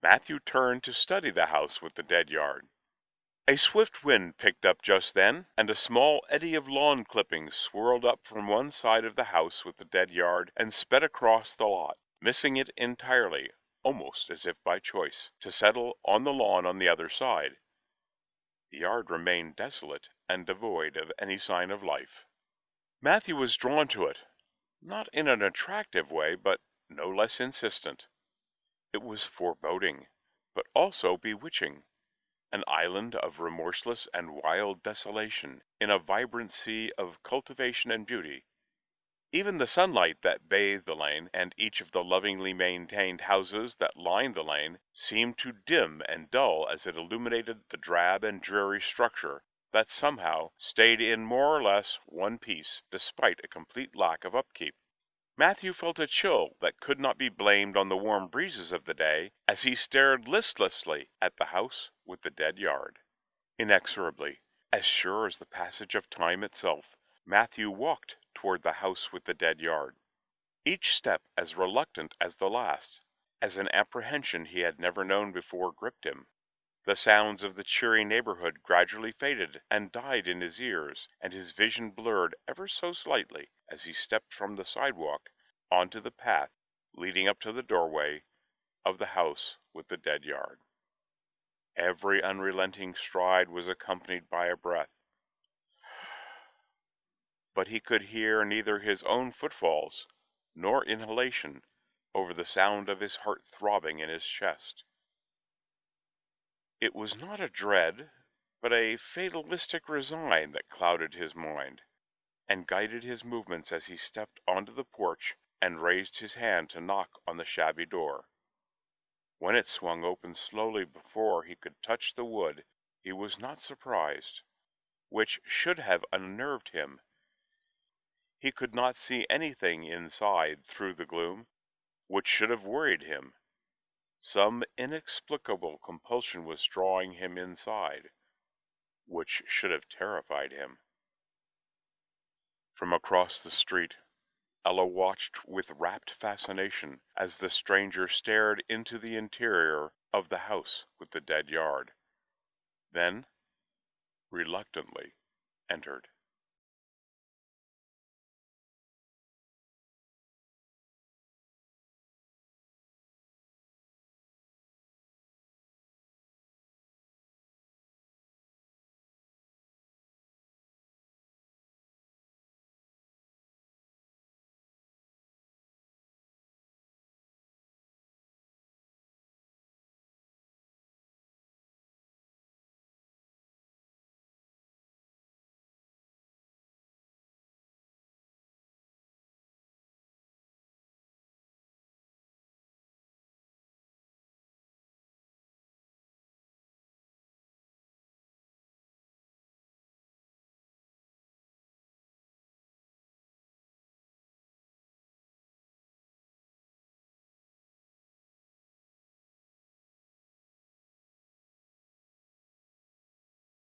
Matthew turned to study the house with the dead yard. A swift wind picked up just then, and a small eddy of lawn clippings swirled up from one side of the house with the dead yard and sped across the lot, missing it entirely, almost as if by choice, to settle on the lawn on the other side. The yard remained desolate and devoid of any sign of life. Matthew was drawn to it, not in an attractive way, but no less insistent. It was foreboding, but also bewitching. An island of remorseless and wild desolation in a vibrant sea of cultivation and beauty. Even the sunlight that bathed the lane, and each of the lovingly maintained houses that lined the lane, seemed to dim and dull as it illuminated the drab and dreary structure that somehow stayed in more or less one piece despite a complete lack of upkeep. Matthew felt a chill that could not be blamed on the warm breezes of the day as he stared listlessly at the house with the dead yard. Inexorably, as sure as the passage of time itself, Matthew walked toward the house with the dead yard, each step as reluctant as the last, as an apprehension he had never known before gripped him. The sounds of the cheery neighborhood gradually faded and died in his ears, and his vision blurred ever so slightly as he stepped from the sidewalk onto the path leading up to the doorway of the house with the dead yard. Every unrelenting stride was accompanied by a breath, but he could hear neither his own footfalls nor inhalation over the sound of his heart throbbing in his chest. It was not a dread, but a fatalistic resign that clouded his mind, and guided his movements as he stepped onto the porch and raised his hand to knock on the shabby door. When it swung open slowly before he could touch the wood, he was not surprised, which should have unnerved him. He could not see anything inside through the gloom, which should have worried him. Some inexplicable compulsion was drawing him inside, which should have terrified him. From across the street, Ella watched with rapt fascination as the stranger stared into the interior of the house with the dead yard, then reluctantly entered.